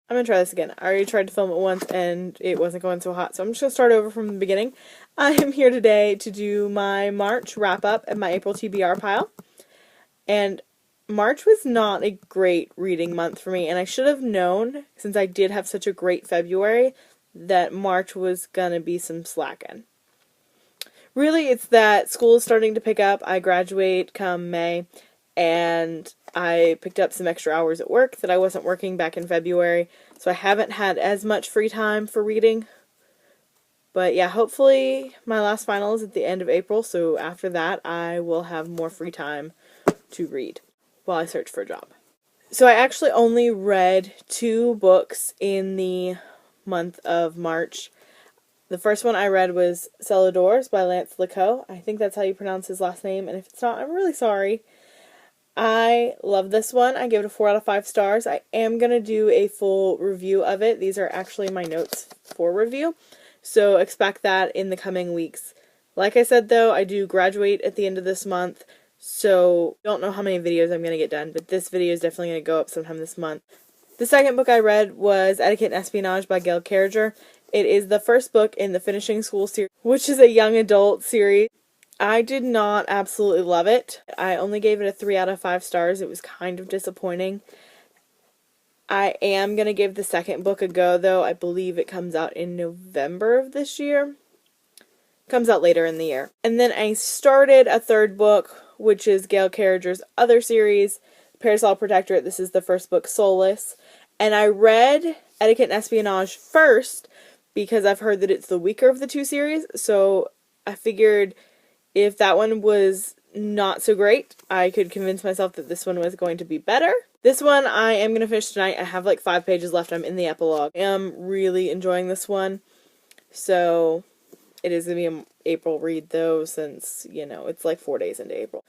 I'm gonna try this again. I already tried to film it once and it wasn't going so hot, so I'm just gonna start over from the beginning. I am here today to do my March wrap-up and my April TBR pile. And March was not a great reading month for me, and I should have known, since I did have such a great February, that March was gonna be some slacking. Really, it's that school is starting to pick up. I graduate come May, and I picked up some extra hours at work that I wasn't working back in February, so I haven't had as much free time for reading. But yeah, hopefully my last final is at the end of April, so after that I will have more free time to read while I search for a job. So I actually only read 2 books in the month of March. The first one I read was Celladors by Lance Lecoq. I think that's how you pronounce his last name, and if it's not, I'm really sorry. I love this one. I gave it a 4 out of 5 stars. I am going to do a full review of it. These are actually my notes for review, so expect that in the coming weeks. Like I said, though, I do graduate at the end of this month, so don't know how many videos I'm going to get done, but this video is definitely going to go up sometime this month. The second book I read was Etiquette and Espionage by Gail Carriger. It is the first book in the Finishing School series, which is a young adult series. I did not absolutely love it. I only gave it a 3 out of 5 stars. It was kind of disappointing. I am going to give the second book a go, though. I believe it comes out in November of this year. It comes out later in the year. And then I started a third book, which is Gail Carriger's other series, Parasol Protectorate. This is the first book, Soulless. And I read Etiquette and Espionage first because I've heard that it's the weaker of the 2 series. So I figured if that one was not so great, I could convince myself that this one was going to be better. This one I am going to finish tonight. I have like 5 pages left. I'm in the epilogue. I am really enjoying this one. So it is going to be an April read, though, since, it's like 4 days into April.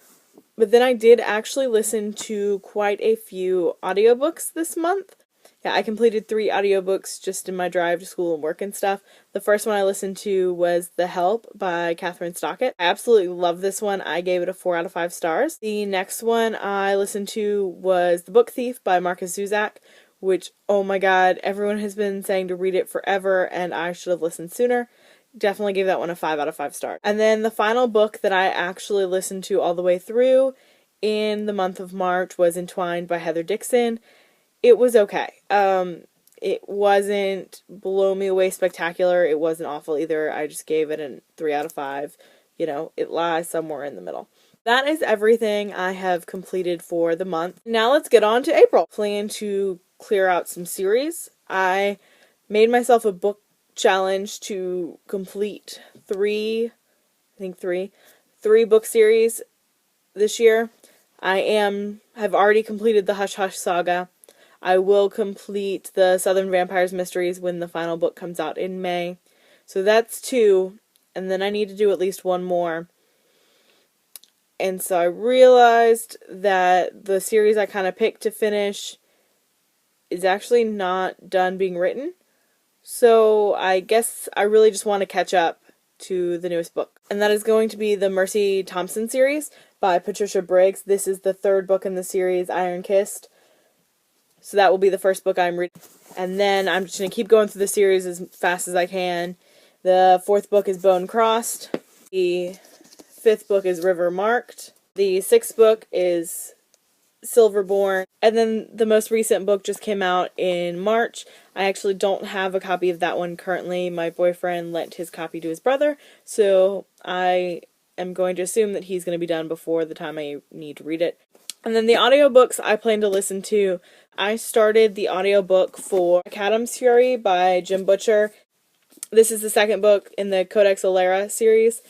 But then I did actually listen to quite a few audiobooks this month. Yeah, I completed 3 audiobooks just in my drive to school and work and stuff. The first one I listened to was The Help by Catherine Stockett. I absolutely love this one. I gave it a 4 out of 5 stars. The next one I listened to was The Book Thief by Marcus Zuzak, which, oh my god, everyone has been saying to read it forever, and I should have listened sooner. Definitely gave that one a 5 out of 5 stars. And then the final book that I actually listened to all the way through in the month of March was Entwined by Heather Dixon. It was okay. It wasn't blow me away spectacular. It wasn't awful either. I just gave it a 3 out of 5. It lies somewhere in the middle. That is everything I have completed for the month. Now let's get on to April. Plan to clear out some series. I made myself a book challenge to complete 3 book series this year. I have already completed the Hush Hush Saga. I will complete the Southern Vampires Mysteries when the final book comes out in May. So that's 2, and then I need to do at least 1 more. And so I realized that the series I kind of picked to finish is actually not done being written. So I guess I really just want to catch up to the newest book. And that is going to be the Mercy Thompson series by Patricia Briggs. This is the 3rd book in the series, Iron Kissed. So that will be the first book I'm reading. And then I'm just going to keep going through the series as fast as I can. The 4th book is Bone Crossed. The 5th book is River Marked. The 6th book is Silverborn. And then the most recent book just came out in March. I actually don't have a copy of that one currently. My boyfriend lent his copy to his brother, so I am going to assume that he's going to be done before the time I need to read it. And then the audiobooks I plan to listen to. I started the audiobook for Cadam's Fury by Jim Butcher. This is the 2nd book in the Codex Alera series,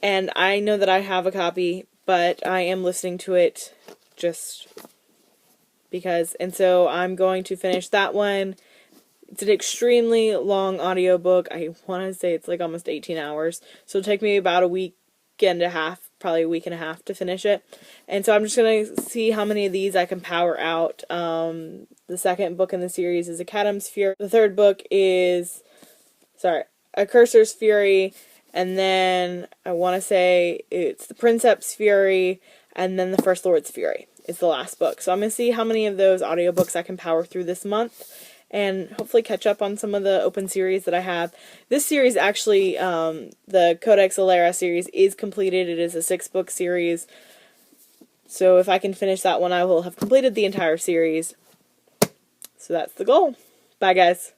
and I know that I have a copy, but I am listening to it just because. And so I'm going to finish that one. It's an extremely long audiobook. I want to say it's like almost 18 hours. So it'll take me about a week and a half, probably a week and a half to finish it. And so I'm just going to see how many of these I can power out. The 2nd book in the series is A Cadam's Fury. The 3rd book is, A Cursor's Fury. And then I want to say it's The Princeps Fury. And then The First Lord's Fury is the last book. So I'm going to see how many of those audiobooks I can power through this month. and hopefully catch up on some of the open series that I have. This series actually, the Codex Alera series, is completed. It is a 6-book series. So if I can finish that one, I will have completed the entire series. So that's the goal. Bye, guys.